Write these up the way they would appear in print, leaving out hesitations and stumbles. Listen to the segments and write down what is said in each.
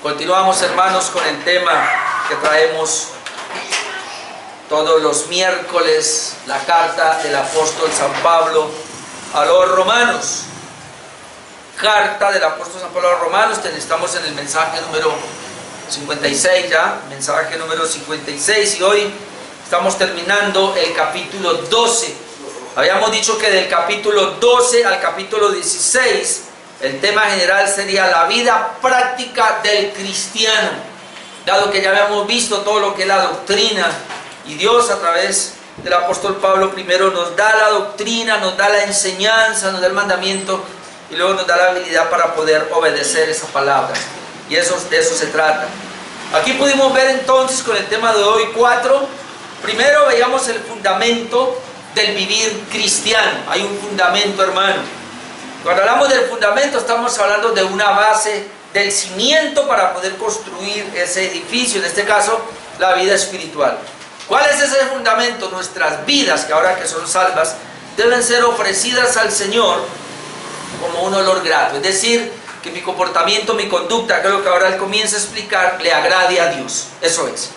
Continuamos, hermanos, con el tema que traemos todos los miércoles, la carta del apóstol San Pablo a los romanos. Carta del apóstol San Pablo a los romanos, estamos en el mensaje número 56 ya, mensaje número 56, y hoy estamos terminando el capítulo 12. Habíamos dicho que del capítulo 12 al capítulo 16, el tema general sería la vida práctica del cristiano, dado que ya habíamos visto todo lo que es la doctrina, y Dios a través del apóstol Pablo primero nos da la doctrina, nos da la enseñanza, nos da el mandamiento, y luego nos da la habilidad para poder obedecer esa palabra, y de eso se trata. Aquí pudimos ver entonces con el tema de hoy 4. Primero veíamos el fundamento del vivir cristiano. Hay un fundamento, hermano. Cuando hablamos del fundamento estamos hablando de una base, del cimiento para poder construir ese edificio, en este caso la vida espiritual. ¿Cuál es ese fundamento? Nuestras vidas, que ahora que son salvas, deben ser ofrecidas al Señor como un olor grato, es decir, que mi comportamiento, mi conducta, creo que ahora Él comienza a explicar, le agrade a Dios. Eso es.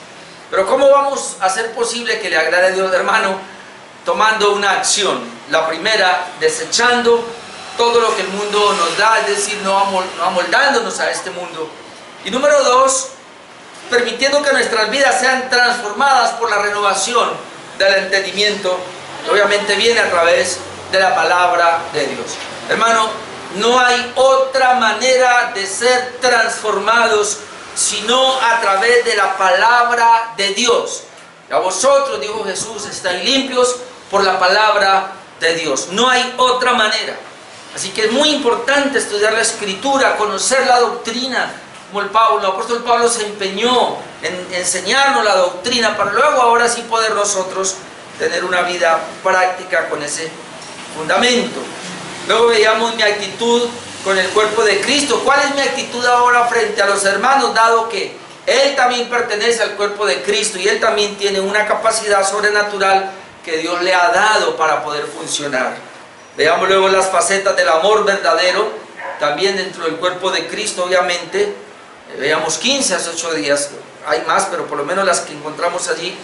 Pero ¿cómo vamos a hacer posible que le agrade a Dios, hermano? Tomando una acción. La primera, desechando todo lo que el mundo nos da, es decir, no amoldándonos a este mundo. Y número 2, permitiendo que nuestras vidas sean transformadas por la renovación del entendimiento, que obviamente viene a través de la palabra de Dios. Hermano, no hay otra manera de ser transformados sino a través de la palabra de Dios. A vosotros, dijo Jesús, estáis limpios por la palabra de Dios. No hay otra manera. Así que es muy importante estudiar la Escritura, conocer la doctrina, como el apóstol Pablo se empeñó en enseñarnos la doctrina, para luego ahora sí poder nosotros tener una vida práctica con ese fundamento. Luego veíamos mi actitud con el cuerpo de Cristo. ¿Cuál es mi actitud ahora frente a los hermanos? Dado que Él también pertenece al cuerpo de Cristo y Él también tiene una capacidad sobrenatural que Dios le ha dado para poder funcionar. Veamos luego las facetas del amor verdadero, también dentro del cuerpo de Cristo, obviamente. Veamos 15 a 8 días, hay más, pero por lo menos las que encontramos allí.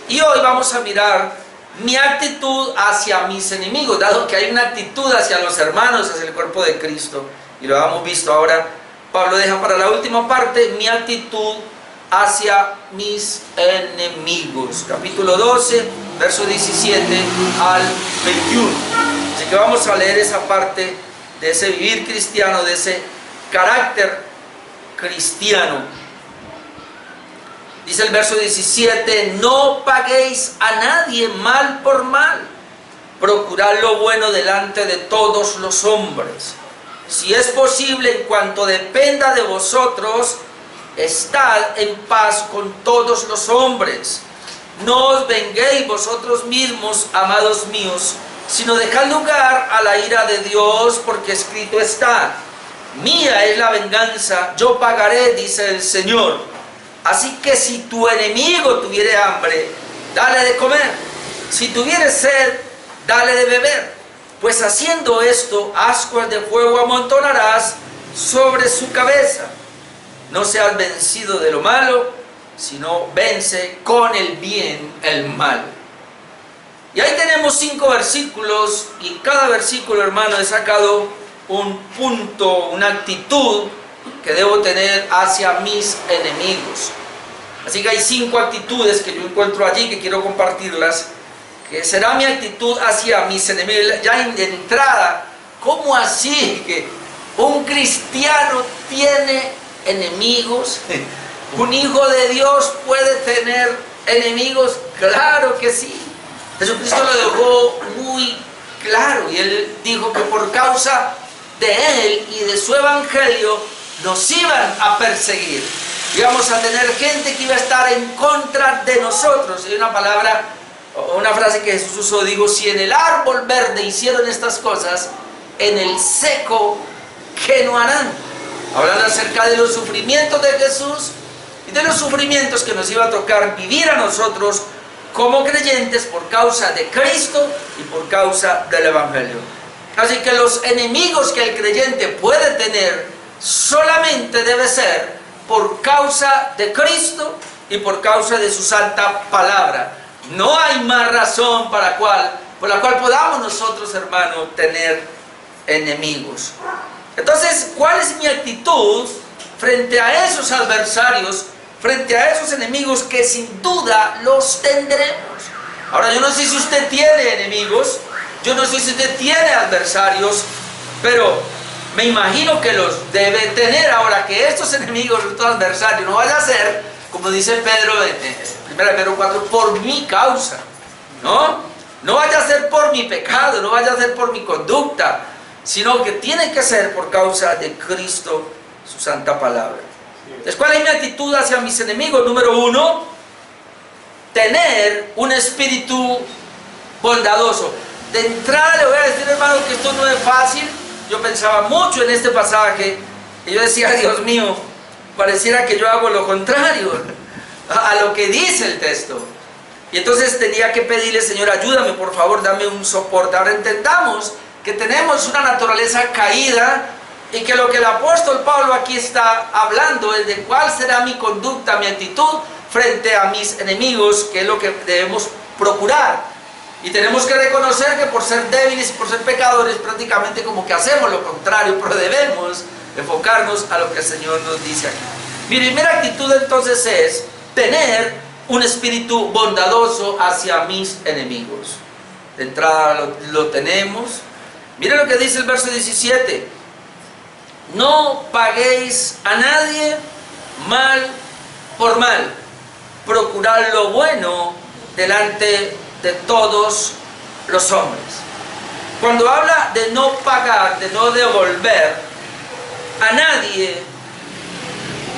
Y hoy vamos a mirar mi actitud hacia mis enemigos, dado que hay una actitud hacia los hermanos, hacia el cuerpo de Cristo, y lo hemos visto ahora. Pablo deja para la última parte mi actitud hacia mis enemigos, capítulo 12, verso 17 al 21. Así que vamos a leer esa parte de ese vivir cristiano, de ese carácter cristiano. Dice el verso 17, no paguéis a nadie mal por mal, procurad lo bueno delante de todos los hombres. Si es posible, en cuanto dependa de vosotros, estad en paz con todos los hombres. No os venguéis vosotros mismos, amados míos, sino dejad lugar a la ira de Dios, porque escrito está, mía es la venganza, yo pagaré, dice el Señor. Así que si tu enemigo tuviere hambre, dale de comer. Si tuviere sed, dale de beber. Pues haciendo esto, ascuas de fuego amontonarás sobre su cabeza. No seas vencido de lo malo, sino vence con el bien el mal. Y ahí tenemos 5 versículos, y en cada versículo, hermano, he sacado un punto, una actitud que debo tener hacia mis enemigos. Así que hay 5 actitudes que yo encuentro allí, que quiero compartirlas, que será mi actitud hacia mis enemigos. Ya de entrada, ¿cómo así que un cristiano tiene enemigos? ¿Un hijo de Dios puede tener enemigos? Claro que sí. Jesucristo lo dejó muy claro, y Él dijo que por causa de Él y de su evangelio nos iban a perseguir. Íbamos a tener gente que iba a estar en contra de nosotros. Hay una frase que Jesús usó, digo, si en el árbol verde hicieron estas cosas, en el seco, ¿qué no harán? Hablando acerca de los sufrimientos de Jesús y de los sufrimientos que nos iba a tocar vivir a nosotros como creyentes por causa de Cristo y por causa del evangelio. Así que los enemigos que el creyente puede tener solamente debe ser por causa de Cristo y por causa de su santa palabra. No hay más razón por la cual podamos nosotros, hermano, tener enemigos. Entonces, ¿cuál es mi actitud frente a esos adversarios, frente a esos enemigos que sin duda los tendremos? Ahora, yo no sé si usted tiene enemigos, yo no sé si usted tiene adversarios, pero me imagino que los debe tener. Ahora, que estos enemigos, estos adversarios, no vaya a ser, como dice Pedro en 1 Pedro 4, por mi causa, ¿no? No vaya a ser por mi pecado, no vaya a ser por mi conducta, sino que tiene que ser por causa de Cristo, su santa palabra. Entonces, ¿cuál es mi actitud hacia mis enemigos? Número 1, tener un espíritu bondadoso. De entrada le voy a decir, hermano, que esto no es fácil. Yo pensaba mucho en este pasaje y yo decía, Dios mío, pareciera que yo hago lo contrario a lo que dice el texto. Y entonces tenía que pedirle, Señor, ayúdame, por favor, dame un soporte. Ahora entendamos que tenemos una naturaleza caída y que lo que el apóstol Pablo aquí está hablando es de cuál será mi conducta, mi actitud frente a mis enemigos, que es lo que debemos procurar. Y tenemos que reconocer que por ser débiles y por ser pecadores prácticamente como que hacemos lo contrario, pero debemos enfocarnos a lo que el Señor nos dice aquí. Mi primera actitud entonces es tener un espíritu bondadoso hacia mis enemigos. De entrada lo tenemos. Miren lo que dice el verso 17. No paguéis a nadie mal por mal. Procurad lo bueno delante de todos los hombres. Cuando habla de no pagar, de no devolver a nadie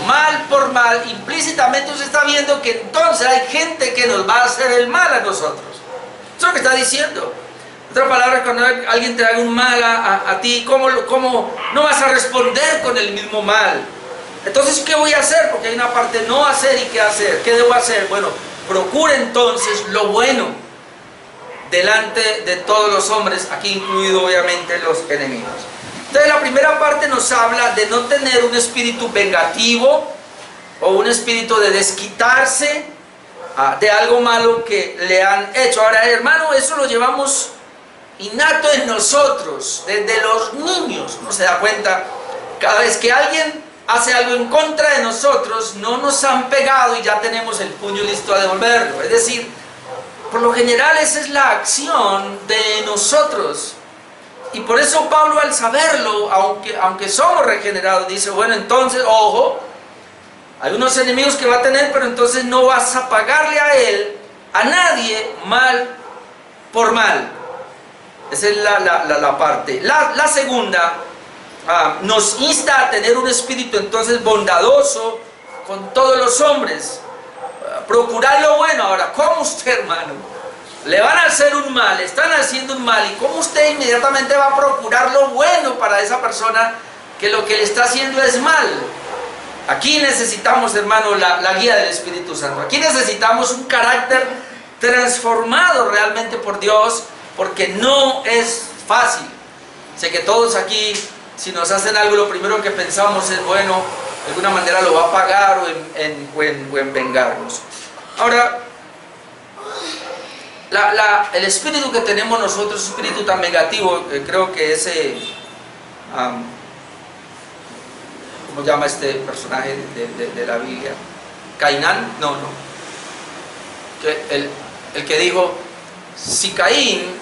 mal por mal, implícitamente usted está viendo que entonces hay gente que nos va a hacer el mal a nosotros. Eso es lo que está diciendo. Otra palabra, cuando alguien te haga un mal a ti, ¿cómo no vas a responder con el mismo mal? Entonces, ¿qué voy a hacer? Porque hay una parte no hacer y qué hacer. ¿Qué debo hacer? Bueno, procura entonces lo bueno delante de todos los hombres, aquí incluido obviamente los enemigos. Entonces la primera parte nos habla de no tener un espíritu vengativo o un espíritu de desquitarse de algo malo que le han hecho. Ahora, hermano, eso lo llevamos innato en nosotros, desde los niños. Uno se da cuenta, cada vez que alguien hace algo en contra de nosotros, no nos han pegado y ya tenemos el puño listo a devolverlo. Es decir, por lo general esa es la acción de nosotros. Y por eso Pablo, al saberlo, aunque somos regenerados, dice, bueno, entonces, ojo, hay unos enemigos que va a tener, pero entonces no vas a pagarle a él, a nadie, mal por mal. Esa es la parte. La segunda, nos insta a tener un espíritu entonces bondadoso con todos los hombres. Procurar lo bueno. Ahora, ¿cómo usted, hermano? Le van a hacer un mal, están haciendo un mal, y cómo usted inmediatamente va a procurar lo bueno para esa persona que lo que le está haciendo es mal. Aquí necesitamos, hermano, la guía del Espíritu Santo. Aquí necesitamos un carácter transformado realmente por Dios, porque no es fácil. Sé que todos aquí, si nos hacen algo, lo primero que pensamos es, bueno, de alguna manera lo va a pagar o en vengarnos. Ahora, el espíritu que tenemos nosotros es un espíritu tan negativo, creo que ese, ¿cómo llama este personaje de la Biblia? ¿Cainán? No. El que dijo, si Caín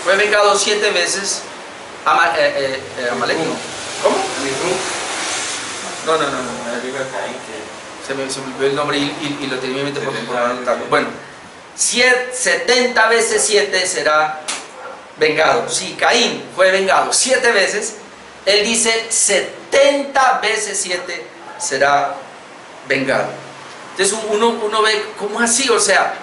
fue vengado 7 veces, Amalek no. ¿Cómo? No. Se me olvidó el nombre y lo tenía en mi mente por anotarlo. Bueno, 70 veces 7 será vengado. Si Caín fue vengado 7 veces, él dice 70 veces 7 será vengado. Entonces uno ve, ¿cómo así? O sea,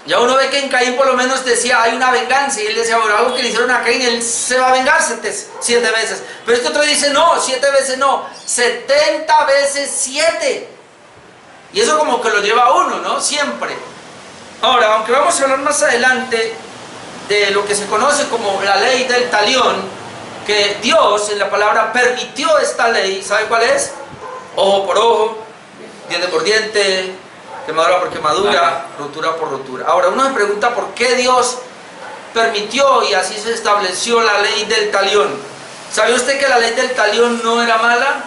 ya uno ve que en Caín por lo menos decía, hay una venganza, y él decía, bueno, algo que le hicieron a Caín, él se va a vengar 7 veces. Pero este otro dice, no, 7 veces no, 70 veces 7. Y eso como que lo lleva a uno, ¿no? Siempre. Ahora, aunque vamos a hablar más adelante de lo que se conoce como la ley del talión, que Dios en la palabra permitió esta ley, ¿sabe cuál es? ojo por ojo, diente por diente, quemadura por quemadura, rotura por rotura. Ahora uno se pregunta por qué Dios permitió y así se estableció la ley del talión. ¿Sabe usted que la ley del talión no era mala?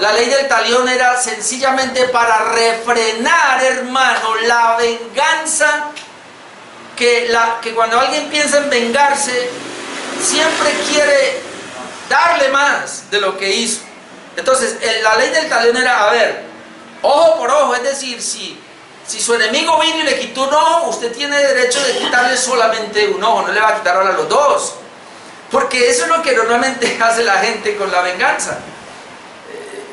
La ley del talión era sencillamente para refrenar, hermano, la venganza, que cuando alguien piensa en vengarse, siempre quiere darle más de lo que hizo. Entonces, la ley del talión era, a ver, ojo por ojo, es decir, si su enemigo vino y le quitó un ojo, usted tiene derecho de quitarle solamente un ojo, no le va a quitar ahora los dos. Porque eso es lo que normalmente hace la gente con la venganza.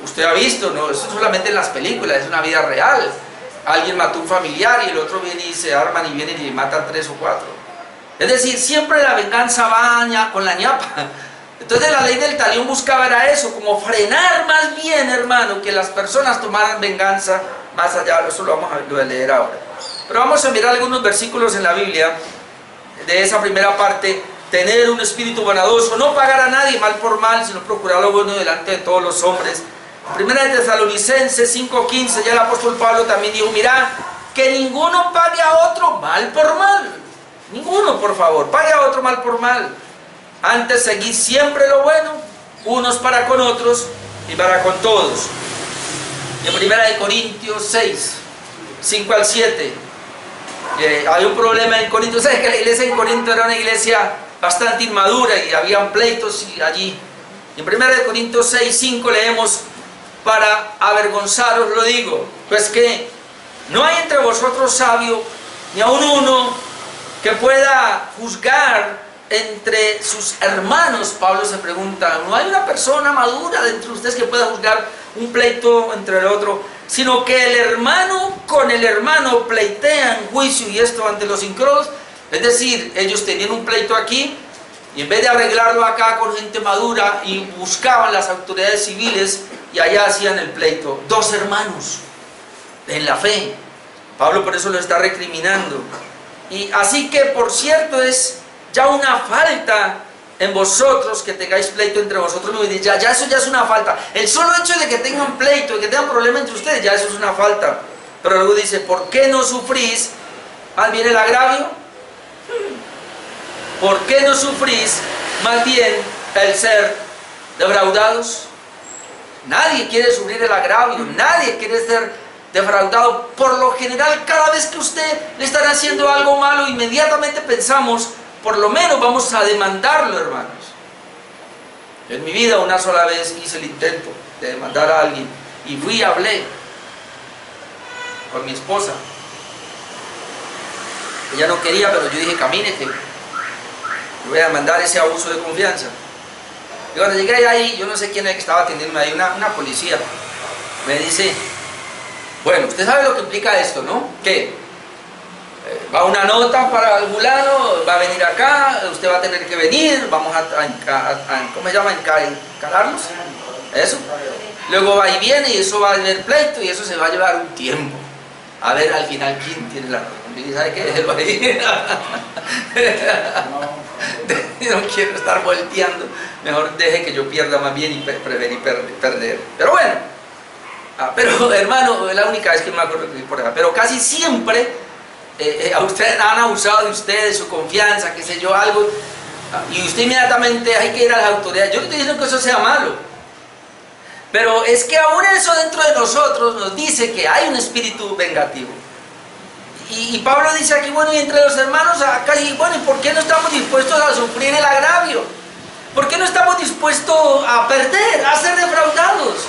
Usted ha visto, ¿no? Eso solamente en las películas, es una vida real. Alguien mató a un familiar y el otro viene y se arman y vienen y matan 3 o 4. Es decir, siempre la venganza va con la ñapa. Entonces la ley del talión buscaba era eso, como frenar más bien, hermano, que las personas tomaran venganza más allá. Eso lo vamos a leer ahora. Pero vamos a mirar algunos versículos en la Biblia de esa primera parte. Tener un espíritu bondadoso, no pagar a nadie mal por mal, sino procurar lo bueno delante de todos los hombres. Primera de Tesalonicenses 5:15, ya el apóstol Pablo también dijo, mirá, que ninguno pague a otro mal por mal. Ninguno, por favor, pague a otro mal por mal. Antes seguid siempre lo bueno, unos para con otros y para con todos. En Primera de Corintios 6, 5 al 7, hay un problema en Corinto. ¿Sabes que la iglesia en Corinto era una iglesia bastante inmadura y habían pleitos allí? En 1 Corintios 6, 5 leemos, para avergonzaros lo digo, pues que no hay entre vosotros sabio, ni aun uno que pueda juzgar entre sus hermanos. Pablo se pregunta, no hay una persona madura de entre ustedes que pueda juzgar un pleito entre el otro, sino que el hermano con el hermano pleitea en juicio, y esto ante los incrédulos. Es decir, ellos tenían un pleito aquí, y en vez de arreglarlo acá con gente madura, y buscaban las autoridades civiles, y allá hacían el pleito. Dos hermanos en la fe. Pablo por eso lo está recriminando. Y así que, por cierto, es ya una falta en vosotros que tengáis pleito entre vosotros mismos. Ya eso ya es una falta. El solo hecho de que tengan pleito, de que tengan problema entre ustedes, ya eso es una falta. Pero luego dice, ¿por qué no sufrís? Más bien el agravio. ¿Por qué no sufrís más bien el ser defraudados? Nadie quiere sufrir el agravio, nadie quiere ser defraudado. Por lo general, cada vez que usted le están haciendo algo malo, inmediatamente pensamos, por lo menos vamos a demandarlo, hermanos. En mi vida una sola vez hice el intento de demandar a alguien y fui y hablé con mi esposa. Ella no quería, pero yo dije, camínete, voy a demandar ese abuso de confianza. Y cuando llegué ahí, yo no sé quién es el que estaba atendiendo ahí, una policía, me dice, bueno, usted sabe lo que implica esto, ¿no? ¿Qué? Va una nota para el fulano, va a venir acá, usted va a tener que venir, vamos a ¿cómo se llama? ¿Encararlos? Eso. Luego va y viene y eso va a haber pleito y eso se va a llevar un tiempo. A ver al final quién tiene la razón. Y ¿sabe qué? Déjelo ahí. No quiero estar volteando. Mejor deje que yo pierda más bien y preferí perder. Pero bueno. Pero hermano, es la única vez que me acuerdo que por acá. Pero casi siempre a ustedes han abusado de ustedes, de su confianza, qué sé yo, algo. Y usted inmediatamente hay que ir a las autoridades. Yo no estoy diciendo que eso sea malo. Pero es que aún eso dentro de nosotros nos dice que hay un espíritu vengativo. Y Pablo dice aquí, bueno, y entre los hermanos acá, y bueno, ¿y por qué no estamos dispuestos a sufrir el agravio? ¿Por qué no estamos dispuestos a perder, a ser defraudados?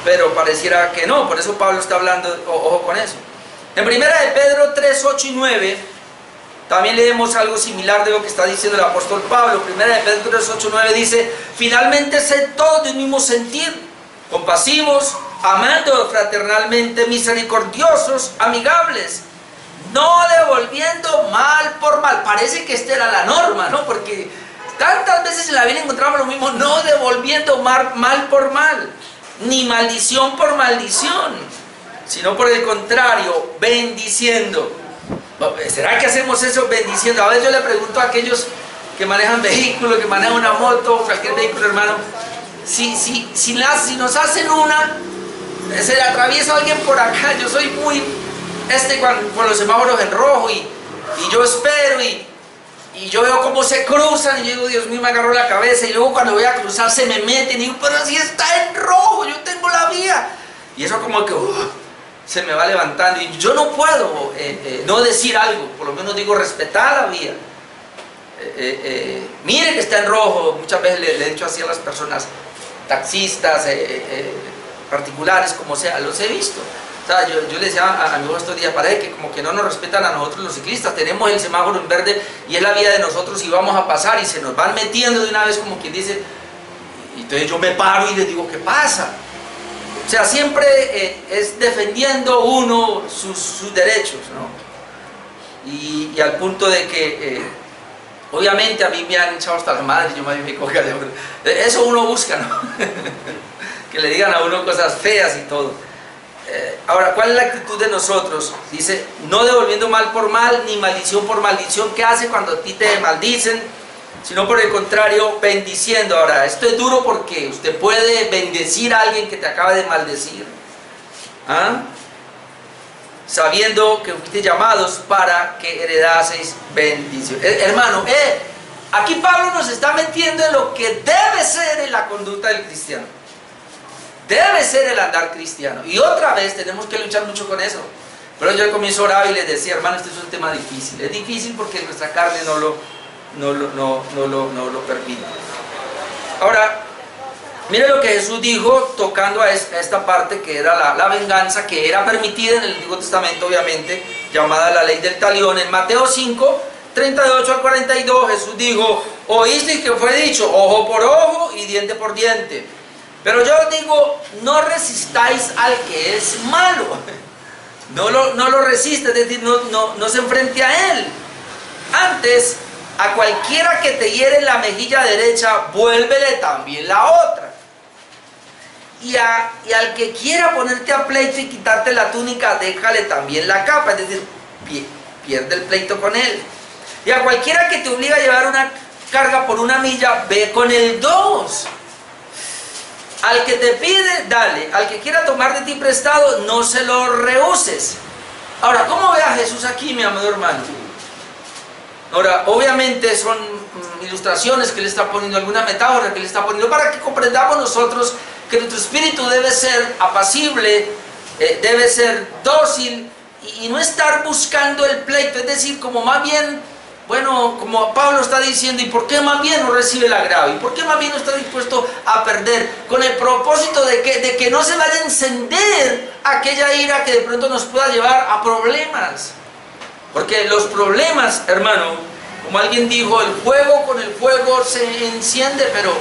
Pero pareciera que no, por eso Pablo está hablando, ojo con eso. En primera de Pedro 3, 8 y 9, también leemos algo similar de lo que está diciendo el apóstol Pablo. Primera de Pedro 3, 8 y 9 dice, finalmente sed todos de un mismo sentir, compasivos, amando fraternalmente, misericordiosos, amigables, no devolviendo mal por mal. Parece que esta era la norma, ¿no? Porque tantas veces en la Biblia encontramos lo mismo, no devolviendo mal por mal, ni maldición por maldición, sino por el contrario, bendiciendo. ¿Será que hacemos eso bendiciendo? A veces yo le pregunto a aquellos que manejan vehículos, que manejan una moto, cualquier vehículo, hermano, si nos hacen una, se le atraviesa alguien por acá. Yo soy muy, con los semáforos en rojo y yo espero y yo veo cómo se cruzan y yo digo, Dios mío, me agarró la cabeza, y luego cuando voy a cruzar se me meten y digo, pero si está en rojo, yo tengo la vía. Y eso como que se me va levantando y yo no puedo no decir algo, por lo menos digo respetar la vía. Mire que está en rojo. Muchas veces le he dicho así a las personas, taxistas, particulares, como sea, los he visto. O sea, yo le decía a mi hijo estos días, parece que como que no nos respetan a nosotros los ciclistas. Tenemos el semáforo en verde y es la vía de nosotros y vamos a pasar y se nos van metiendo de una vez, como quien dice. Y entonces yo me paro y les digo, ¿qué pasa? O sea, siempre es defendiendo uno sus derechos, ¿no? Y al punto de que obviamente a mí me han echado hasta la madre, yo me coge de hombre. Eso uno busca, ¿no? Que le digan a uno cosas feas y todo. Ahora, ¿cuál es la actitud de nosotros? Dice, no devolviendo mal por mal, ni maldición por maldición. ¿Qué hace cuando a ti te maldicen? Sino por el contrario, bendiciendo. Ahora, esto es duro porque usted puede bendecir a alguien que te acaba de maldecir, ¿ah? Sabiendo que fuiste llamados para que heredaseis bendición. Hermano, aquí Pablo nos está metiendo en lo que debe ser en la conducta del cristiano. Debe ser el andar cristiano. Y otra vez tenemos que luchar mucho con eso. Pero yo al comienzo oraba y les decía, hermano, este es un tema difícil. Es difícil porque nuestra carne no lo permite. Ahora, mire lo que Jesús dijo tocando a esta parte que era la venganza, que era permitida en el Antiguo Testamento, obviamente, llamada la ley del talión. En Mateo 5, 38 al 42, Jesús dijo, oísteis que fue dicho, ojo por ojo y diente por diente. Pero yo os digo, no resistáis al que es malo. No lo resiste, es decir, no se enfrente a él. Antes, a cualquiera que te hiere la mejilla derecha, vuélvele también la otra. Y al que quiera ponerte a pleito y quitarte la túnica, déjale también la capa, es decir, pierde el pleito con él. Y a cualquiera que te obliga a llevar una carga por una milla, ve con el 2. Al que te pide, dale. Al que quiera tomar de ti prestado, no se lo rehuses. Ahora, ¿cómo ve a Jesús aquí, mi amado hermano? Ahora, obviamente son ilustraciones que le está poniendo, alguna metáfora que le está poniendo, para que comprendamos nosotros que nuestro espíritu debe ser apacible, debe ser dócil y no estar buscando el pleito. Es decir, como más bien, bueno, como Pablo está diciendo, ¿y por qué más bien no recibe el agravio? ¿Y por qué más bien no está dispuesto a perder? Con el propósito de que no se vaya a encender aquella ira que de pronto nos pueda llevar a problemas. Porque los problemas, hermano, como alguien dijo, el fuego con el fuego se enciende, pero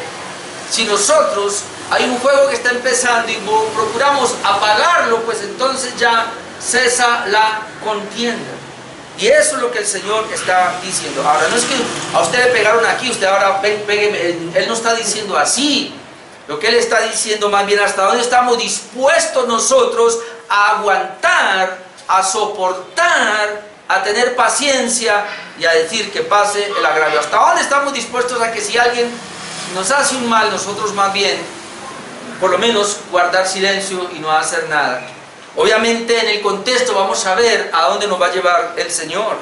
si nosotros hay un fuego que está empezando y procuramos apagarlo, pues entonces ya cesa la contienda. Y eso es lo que el Señor está diciendo. Ahora, no es que a usted le pegaron aquí, usted ahora pégueme. Él no está diciendo así. Lo que Él está diciendo más bien, hasta dónde estamos dispuestos nosotros a aguantar, a soportar, a tener paciencia y a decir que pase el agravio. ¿Hasta dónde estamos dispuestos a que si alguien nos hace un mal, nosotros más bien, por lo menos, guardar silencio y no hacer nada? Obviamente en el contexto vamos a ver a dónde nos va a llevar el Señor.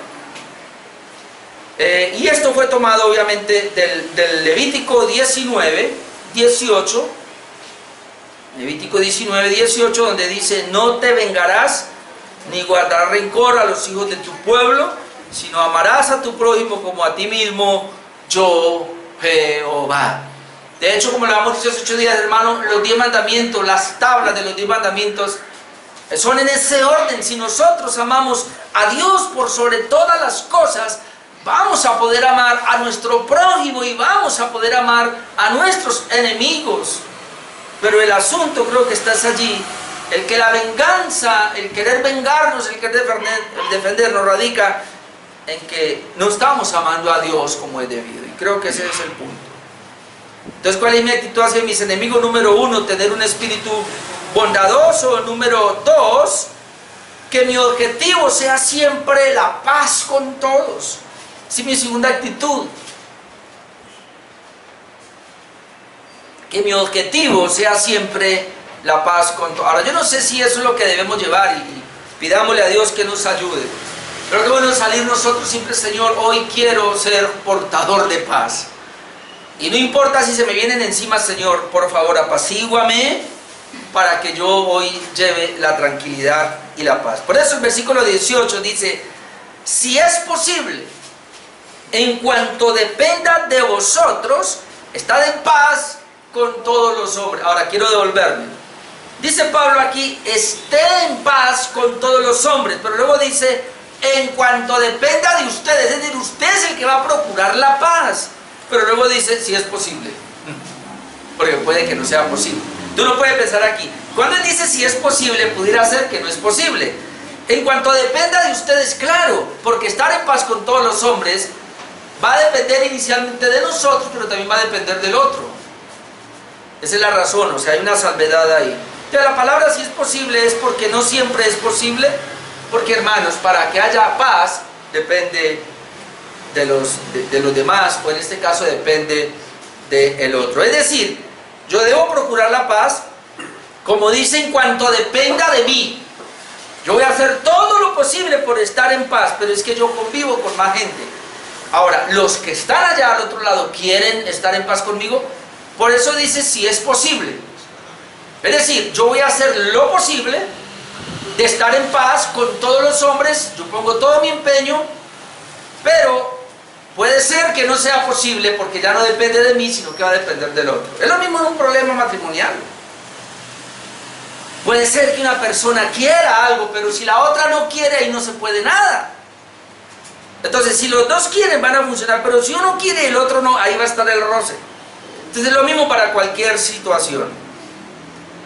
Y esto fue tomado obviamente del Levítico 19, 18. Levítico 19, 18, donde dice, no te vengarás ni guardarás rencor a los hijos de tu pueblo, sino amarás a tu prójimo como a ti mismo, yo Jehová. De hecho, como lo habíamos dicho hace 8 días, hermano, los 10 mandamientos, las tablas de los 10 mandamientos, son en ese orden. Si nosotros amamos a Dios por sobre todas las cosas, vamos a poder amar a nuestro prójimo y vamos a poder amar a nuestros enemigos. Pero el asunto creo que está allí, el que la venganza, el querer vengarnos, el querer defendernos radica en que no estamos amando a Dios como es debido. Y creo que ese es el punto. Entonces, ¿cuál es mi actitud hacia mis enemigos? Número 1, tener un espíritu bondadoso. Número 2, que mi objetivo sea siempre la paz con todos. Esa es mi segunda actitud. que mi objetivo sea siempre la paz con todos. Ahora, yo no sé si eso es lo que debemos llevar y pidámosle a Dios que nos ayude. Pero qué bueno salir nosotros siempre, Señor, hoy quiero ser portador de paz. Y no importa si se me vienen encima, Señor, por favor, apacíguame para que yo hoy lleve la tranquilidad y la paz. Por eso el versículo 18 dice, si es posible, en cuanto dependa de vosotros, estad en paz con todos los hombres. Ahora quiero devolverme. Dice Pablo aquí, esté en paz con todos los hombres, pero luego dice, en cuanto dependa de ustedes, es decir, usted es el que va a procurar la paz. Pero luego dice, si es posible, porque puede que no sea posible. Tú no puedes pensar aquí, cuando él dice si es posible, pudiera ser que no es posible. En cuanto dependa de ustedes, claro, porque estar en paz con todos los hombres va a depender inicialmente de nosotros, pero también va a depender del otro. Esa es la razón, o sea, hay una salvedad ahí. Entonces, la palabra si es posible es porque no siempre es posible, porque hermanos, para que haya paz, depende de los demás, o en este caso depende del otro. Es decir, yo debo procurar la paz, como dice, en cuanto dependa de mí. Yo voy a hacer todo lo posible por estar en paz, pero es que yo convivo con más gente. Ahora, los que están allá al otro lado quieren estar en paz conmigo, por eso dice si es posible. Es decir, yo voy a hacer lo posible de estar en paz con todos los hombres, yo pongo todo mi empeño, pero puede ser que no sea posible porque ya no depende de mí, sino que va a depender del otro. Es lo mismo en un problema matrimonial. Puede ser que una persona quiera algo, pero si la otra no quiere, ahí no se puede nada. Entonces, si los dos quieren, van a funcionar, pero si uno quiere y el otro no, ahí va a estar el roce. Entonces, es lo mismo para cualquier situación.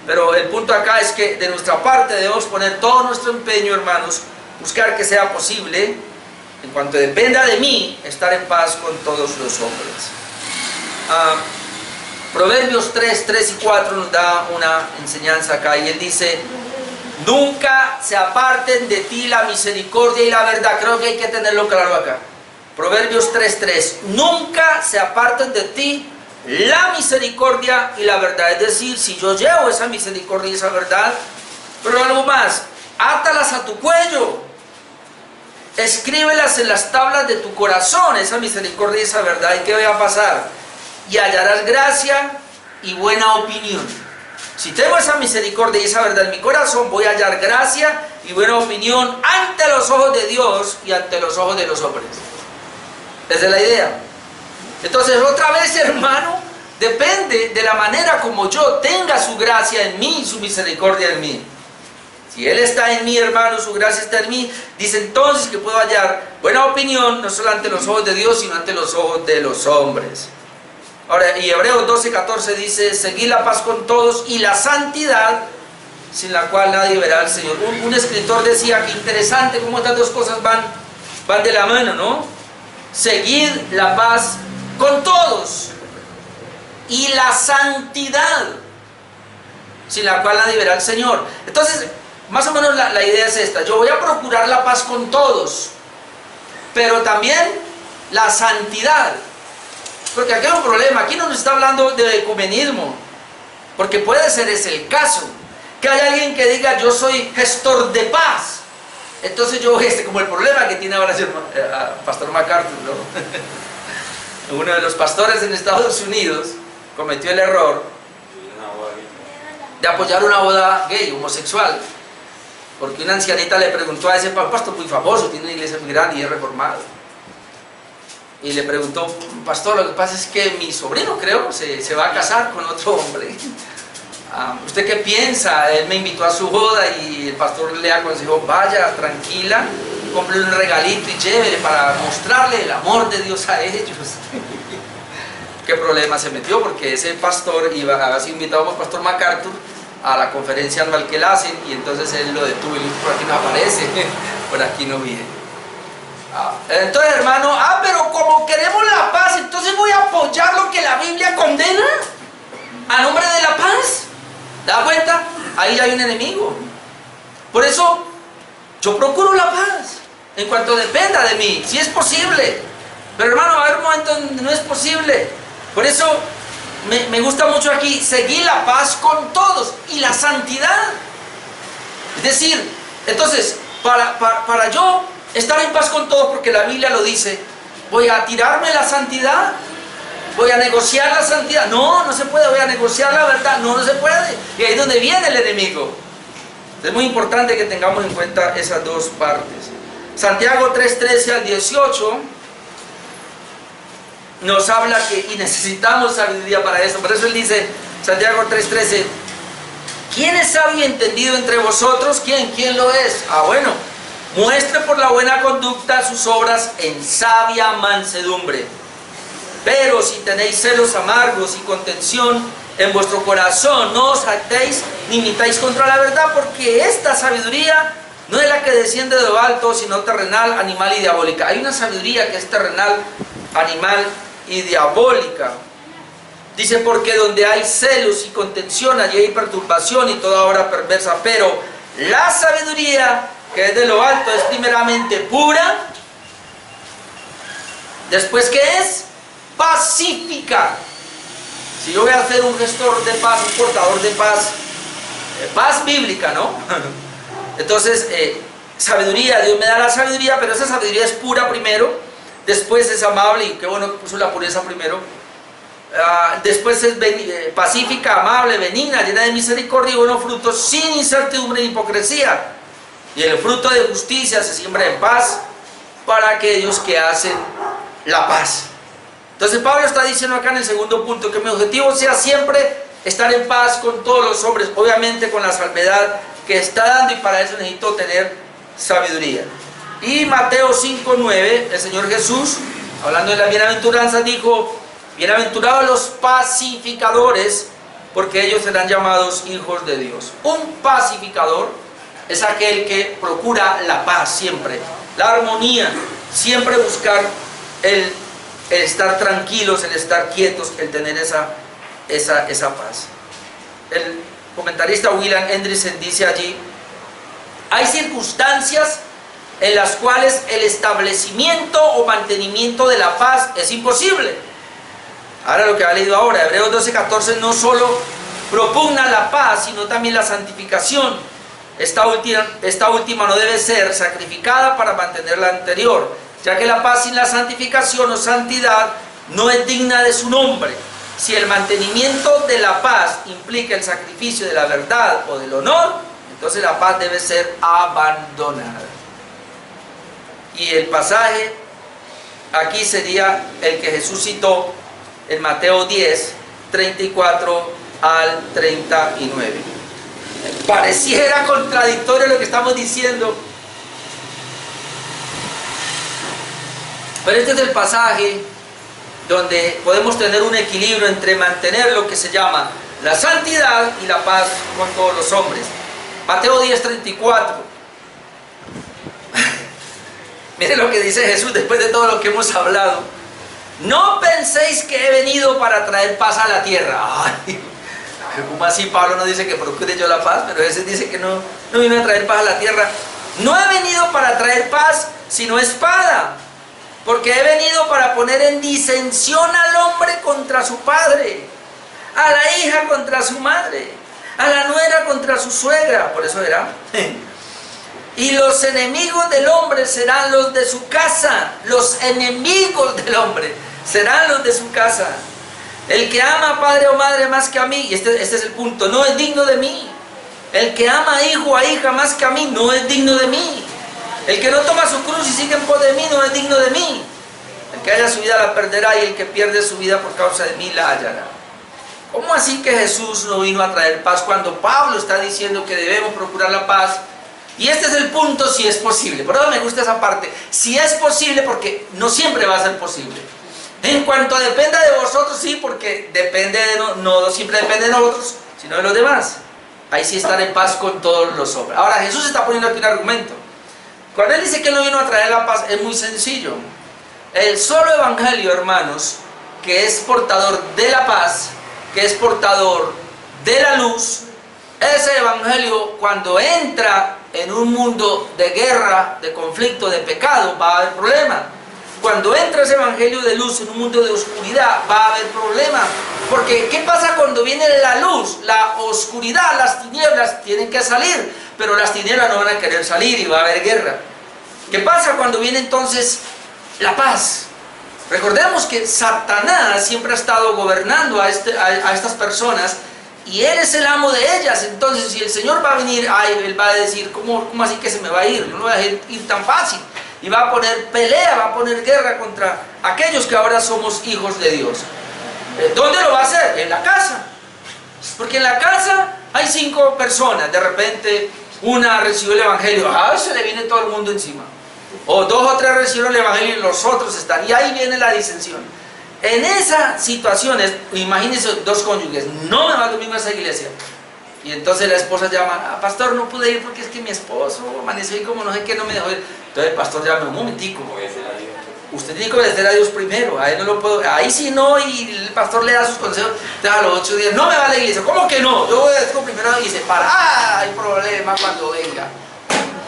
Pero el punto acá es que de nuestra parte debemos poner todo nuestro empeño, hermanos, buscar que sea posible, en cuanto dependa de mí, estar en paz con todos los hombres. Proverbios 3 y 4 nos da una enseñanza acá, y él dice, nunca se aparten de ti la misericordia y la verdad. Creo que hay que tenerlo claro acá. Proverbios 3, nunca se aparten de ti la misericordia y la verdad. Es decir, si yo llevo esa misericordia y esa verdad, pero algo más, átalas a tu cuello, escríbelas en las tablas de tu corazón, esa misericordia y esa verdad. ¿Y qué va a pasar? Y hallarás gracia y buena opinión. Si tengo esa misericordia y esa verdad en mi corazón, voy a hallar gracia y buena opinión ante los ojos de Dios y ante los ojos de los hombres. Esa es la idea. Entonces, otra vez, hermano, depende de la manera como yo tenga su gracia en mí y su misericordia en mí. Si Él está en mí, hermano, su gracia está en mí, dice entonces que puedo hallar buena opinión, no solo ante los ojos de Dios, sino ante los ojos de los hombres. Ahora, y Hebreos 12:14 dice, seguid la paz con todos y la santidad, sin la cual nadie verá al Señor. Un escritor decía que interesante cómo estas dos cosas van de la mano, ¿no? Seguid la paz con todos y la santidad, sin la cual nadie verá al Señor. Entonces, más o menos la idea es esta: yo voy a procurar la paz con todos, pero también la santidad. Porque aquí hay un problema, aquí no nos está hablando de ecumenismo, porque puede ser ese el caso, que haya alguien que diga yo soy gestor de paz. Entonces yo, como el problema que tiene ahora el pastor MacArthur, ¿no? Uno de los pastores en Estados Unidos cometió el error de apoyar una boda gay, homosexual, porque una ancianita le preguntó a ese pastor muy famoso, tiene una iglesia muy grande y es reformado, y le preguntó, pastor, lo que pasa es que mi sobrino, creo, se va a casar con otro hombre. ¿Usted qué piensa? Él me invitó a su boda y el pastor le aconsejó, vaya tranquila, compre un regalito y llévele para mostrarle el amor de Dios a ellos. ¿Qué problema se metió? Porque ese pastor había sido invitado por pastor MacArthur a la conferencia anual que él hace, y entonces él lo detuvo y le dijo, por aquí no aparece, por aquí no viene. Entonces, hermano, pero como queremos la paz, entonces voy a apoyar lo que la Biblia condena a nombre de la paz. ¿Te das cuenta? Ahí hay un enemigo. Por eso yo procuro la paz en cuanto dependa de mí, si es posible. Pero hermano, va a haber un momento donde no es posible. Por eso me gusta mucho aquí, seguir la paz con todos y la santidad. Es decir, entonces, para yo estar en paz con todos, porque la Biblia lo dice, voy a tirarme la santidad, voy a negociar la santidad. No, no se puede. Voy a negociar la verdad. No, no se puede. Y ahí es donde viene el enemigo. Es muy importante que tengamos en cuenta esas dos partes. Santiago 3:13 al 18 nos habla que, y necesitamos sabiduría para eso. Por eso él dice, Santiago 3:13, ¿quién es sabio y entendido entre vosotros? ¿Quién lo es? Bueno, muestre por la buena conducta sus obras en sabia mansedumbre. Pero si tenéis celos amargos y contención en vuestro corazón, no os jactéis ni mintáis contra la verdad, porque esta sabiduría no es la que desciende de lo alto, sino terrenal, animal y diabólica. Hay una sabiduría que es terrenal, animal y diabólica. Dice, porque donde hay celos y contención, allí hay perturbación y toda obra perversa. Pero la sabiduría que es de lo alto es primeramente pura. Después, ¿qué es? Pacífica. Si yo voy a ser un gestor de paz, un portador de paz, paz bíblica, ¿no? Entonces, sabiduría, Dios me da la sabiduría, pero esa sabiduría es pura primero, después es amable, y qué bueno que puso la pureza primero, después es pacífica, amable, benigna, llena de misericordia y buenos frutos, sin incertidumbre ni hipocresía. Y el fruto de justicia se siembra en paz para aquellos que hacen la paz. Entonces Pablo está diciendo acá en el segundo punto que mi objetivo sea siempre estar en paz con todos los hombres, obviamente con la salvedad que está dando, y para eso necesito tener sabiduría. Y Mateo 5:9, el Señor Jesús, hablando de la bienaventuranza, dijo, bienaventurados los pacificadores, porque ellos serán llamados hijos de Dios. Un pacificador es aquel que procura la paz siempre, la armonía, siempre buscar el estar tranquilos, el estar quietos, el tener esa paz. El comentarista William Hendrickson dice allí, hay circunstancias en las cuales el establecimiento o mantenimiento de la paz es imposible. Ahora lo que ha leído ahora, Hebreos 12:14, no solo propugna la paz, sino también la santificación. Esta última no debe ser sacrificada para mantener la anterior, ya que la paz sin la santificación o santidad no es digna de su nombre. Si el mantenimiento de la paz implica el sacrificio de la verdad o del honor, entonces la paz debe ser abandonada. Y el pasaje aquí sería el que Jesús citó en Mateo 10:34 al 39. Pareciera contradictorio lo que estamos diciendo, pero este es el pasaje donde podemos tener un equilibrio entre mantener lo que se llama la santidad y la paz con todos los hombres. Mateo 10:34. Miren lo que dice Jesús después de todo lo que hemos hablado. No penséis que he venido para traer paz a la tierra. Ay, ¿cómo así? Pablo no dice que procure yo la paz, pero ese dice que no vino a traer paz a la tierra. No he venido para traer paz, sino espada. Porque he venido para poner en disensión al hombre contra su padre, a la hija contra su madre, a la nuera contra su suegra. Por eso era. Y los enemigos del hombre serán los de su casa. Los enemigos del hombre serán los de su casa. El que ama a padre o madre más que a mí, y este es el punto, no es digno de mí. El que ama a hijo o a hija más que a mí, no es digno de mí. El que no toma su cruz y sigue en pos de mí, no es digno de mí. El que haya su vida la perderá, y el que pierde su vida por causa de mí la hallará. ¿Cómo así que Jesús no vino a traer paz cuando Pablo está diciendo que debemos procurar la paz? Y este es el punto, si es posible. Por eso me gusta esa parte. Si es posible, porque no siempre va a ser posible. En cuanto dependa de vosotros, sí, porque depende no siempre depende de nosotros, sino de los demás. Ahí sí estar en paz con todos los hombres. Ahora, Jesús está poniendo aquí un argumento. Cuando Él dice que Él no vino a traer la paz, es muy sencillo. El solo evangelio, hermanos, que es portador de la paz, que es portador de la luz, ese evangelio, cuando entra en un mundo de guerra, de conflicto, de pecado, va a haber problema. Cuando entra ese evangelio de luz en un mundo de oscuridad, va a haber problemas. Porque ¿qué pasa cuando viene la luz? La oscuridad, las tinieblas tienen que salir, pero las tinieblas no van a querer salir y va a haber guerra. ¿Qué pasa cuando viene entonces la paz? Recordemos que Satanás siempre ha estado gobernando a estas personas y él es el amo de ellas. Entonces, si el Señor va a venir, él va a decir, ¿cómo así que se me va a ir? No lo voy a dejar ir tan fácil. Y va a poner pelea, va a poner guerra contra aquellos que ahora somos hijos de Dios. ¿Dónde lo va a hacer? En la casa. Porque en la casa hay 5 personas. De repente, una recibió el evangelio. Se le viene todo el mundo encima. O 2 o 3 recibieron el evangelio y los otros están. Y ahí viene la disensión. En esas situaciones, imagínense 2 cónyuges. No me va a dormir a esa iglesia. Y entonces la esposa llama, pastor, no pude ir porque es que mi esposo amaneció y como no sé qué, no me dejó ir. Entonces el pastor llama, un momentico, usted tiene que obedecer a Dios primero, a él no lo puedo, ahí sí no, y el pastor le da sus consejos. Entonces a los 8 días, no me va a la iglesia. ¿Cómo que no? Yo obedezco primero y se para, hay problema cuando venga.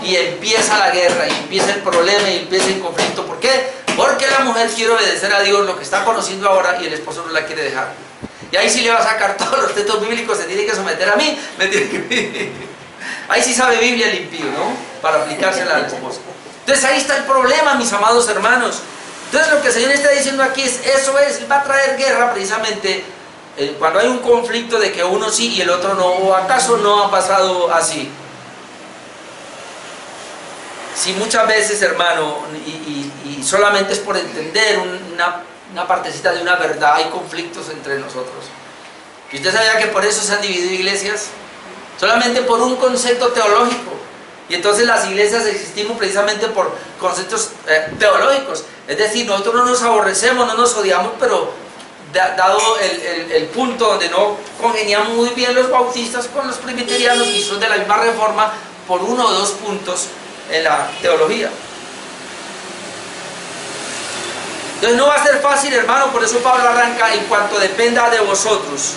Y empieza la guerra, y empieza el problema, y empieza el conflicto. ¿Por qué? Porque la mujer quiere obedecer a Dios, lo que está conociendo ahora, y el esposo no la quiere dejar. Y ahí sí le va a sacar todos los textos bíblicos, se tiene que someter a mí, ahí sí sabe Biblia el impío, ¿no? Para aplicársela al esposo. Entonces ahí está el problema, mis amados hermanos. Entonces lo que el Señor está diciendo aquí es, eso es, Él va a traer guerra precisamente cuando hay un conflicto de que uno sí y el otro no, o acaso no ha pasado así. Si muchas veces, hermano, y solamente es por entender una partecita de una verdad, hay conflictos entre nosotros. ¿Y usted sabía que por eso se han dividido iglesias? Solamente por un concepto teológico. Y entonces las iglesias existimos precisamente por conceptos teológicos. Es decir, nosotros no nos aborrecemos, no nos odiamos, pero dado el punto donde no congeniamos muy bien los bautistas con los presbiterianos y son de la misma reforma, por 1 o 2 puntos en la teología. Entonces no va a ser fácil, hermano, por eso Pablo arranca en cuanto dependa de vosotros.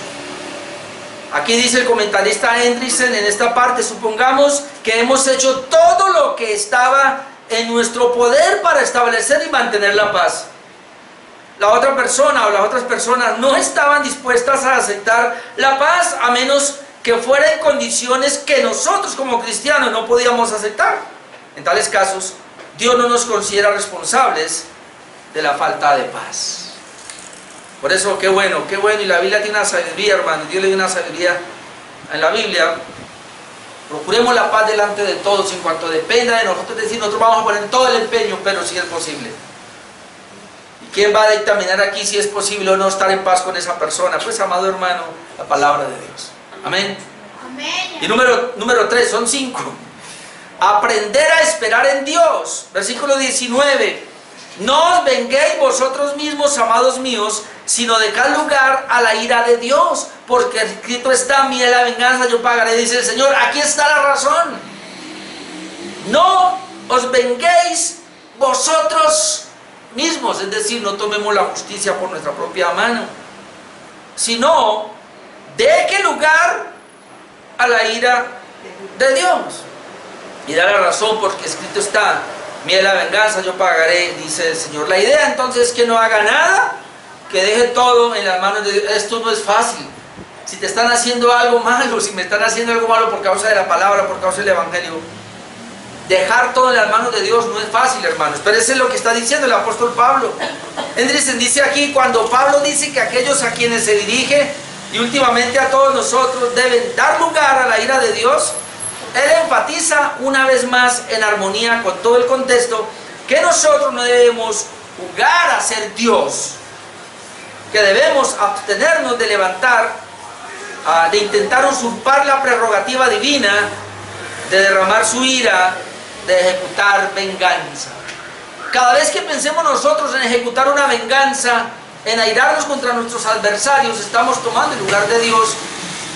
Aquí dice el comentarista Hendrickson en esta parte, supongamos que hemos hecho todo lo que estaba en nuestro poder para establecer y mantener la paz. La otra persona o las otras personas no estaban dispuestas a aceptar la paz a menos que fuera en condiciones que nosotros como cristianos no podíamos aceptar. En tales casos, Dios no nos considera responsables de la falta de paz. Por eso, qué bueno, y la Biblia tiene una sabiduría, hermano, Dios le dio una sabiduría en la Biblia. Procuremos la paz delante de todos en cuanto dependa de nosotros, es decir, nosotros vamos a poner todo el empeño, pero si es posible. ¿Y quién va a dictaminar aquí si es posible o no estar en paz con esa persona? Pues, amado hermano, la palabra de Dios. Amén. Amén. Y número 3, son 5. Aprender a esperar en Dios. Versículo 19. No os venguéis vosotros mismos, amados míos, sino dejad lugar a la ira de Dios, porque escrito está, mía la venganza, yo pagaré, dice el Señor. Aquí está la razón. No os venguéis vosotros mismos, es decir, no tomemos la justicia por nuestra propia mano, sino deje lugar a la ira de Dios. Y da la razón, porque escrito está, mía la venganza, yo pagaré, dice el Señor. La idea entonces es que no haga nada, que deje todo en las manos de Dios. Esto no es fácil. Si te están haciendo algo malo, si me están haciendo algo malo por causa de la palabra, por causa del evangelio, dejar todo en las manos de Dios no es fácil, hermanos. Pero eso es lo que está diciendo el apóstol Pablo. Hendrickson dice aquí, cuando Pablo dice que aquellos a quienes se dirige, y últimamente a todos nosotros, deben dar lugar a la ira de Dios, él enfatiza una vez más, en armonía con todo el contexto, que nosotros no debemos jugar a ser Dios, que debemos abstenernos de de intentar usurpar la prerrogativa divina, de derramar su ira, de ejecutar venganza. Cada vez que pensemos nosotros en ejecutar una venganza, en airarnos contra nuestros adversarios, estamos tomando el lugar de Dios,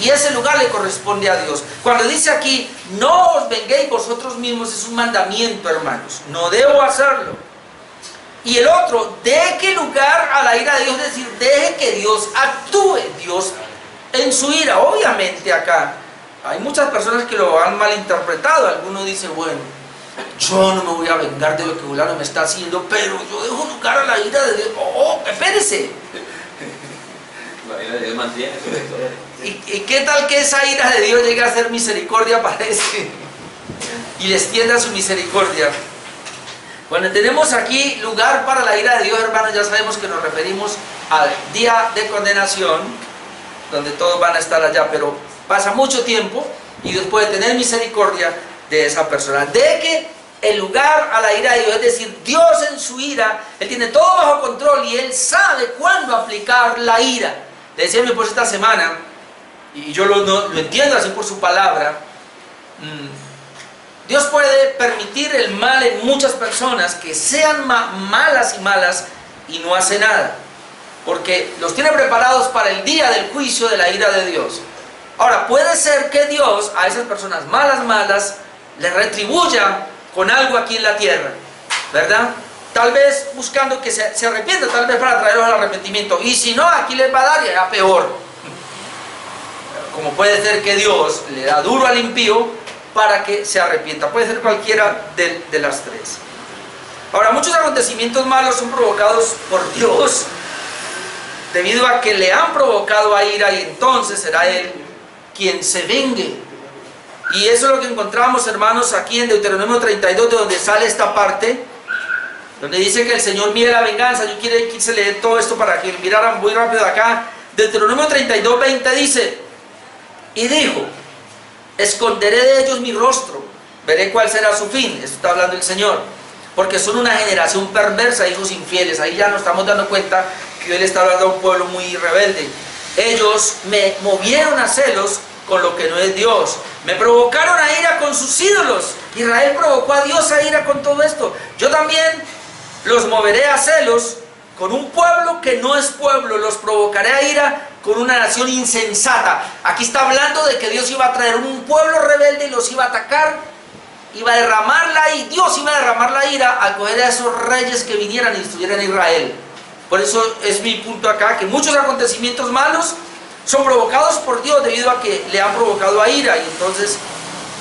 y ese lugar le corresponde a Dios. Cuando dice aquí, no os venguéis vosotros mismos, es un mandamiento, hermanos. No debo hacerlo. Y el otro, deje lugar a la ira de Dios, es decir, deje que Dios actúe, Dios en su ira. Obviamente acá hay muchas personas que lo han malinterpretado. Algunos dicen, bueno, yo no me voy a vengar de lo que fulano me está haciendo, pero yo dejo lugar a la ira de Dios. ¡Oh, espérese! La ira de Dios mantiene sobre todo. ¿Y qué tal que esa ira de Dios llegue a ser misericordia para ese? Y les tienda su misericordia. Cuando tenemos aquí lugar para la ira de Dios, hermanos, ya sabemos que nos referimos al día de condenación, donde todos van a estar allá, pero pasa mucho tiempo y Dios puede tener misericordia de esa persona. De que el lugar a la ira de Dios, es decir, Dios en su ira, Él tiene todo bajo control y Él sabe cuándo aplicar la ira. Le decía a mi esposa esta semana, y yo lo entiendo así por su palabra, Dios puede permitir el mal en muchas personas que sean malas y no hace nada, porque los tiene preparados para el día del juicio de la ira de Dios. Ahora, puede ser que Dios a esas personas malas les retribuya con algo aquí en la tierra, ¿verdad? Tal vez buscando que se arrepientan, tal vez para traerlos al arrepentimiento, y si no, aquí les va a dar y hará peor. Como puede ser que Dios le da duro al impío para que se arrepienta. Puede ser cualquiera de las tres. Ahora, muchos acontecimientos malos son provocados por Dios debido a que le han provocado a ira, y entonces será Él quien se vengue. Y eso es lo que encontramos, hermanos, aquí en Deuteronomio 32, de donde sale esta parte, donde dice que el Señor mide la venganza. Yo quise leer todo esto para que miraran muy rápido acá. Deuteronomio 32, 20 dice: y dijo, esconderé de ellos mi rostro, veré cuál será su fin. Esto está hablando el Señor, porque son una generación perversa, hijos infieles. Ahí ya nos estamos dando cuenta que Él está hablando a un pueblo muy rebelde. Ellos me movieron a celos con lo que no es Dios, me provocaron a ira con sus ídolos. Israel provocó a Dios a ira con todo esto. Yo también los moveré a celos con un pueblo que no es pueblo, los provocaré a ira con una nación insensata. Aquí está hablando de que Dios iba a traer un pueblo rebelde y los iba a atacar, iba a derramarla, y Dios iba a derramar la ira al coger a esos reyes que vinieran y destruyeran a Israel. Por eso es mi punto acá, que muchos acontecimientos malos son provocados por Dios debido a que le han provocado a ira, y entonces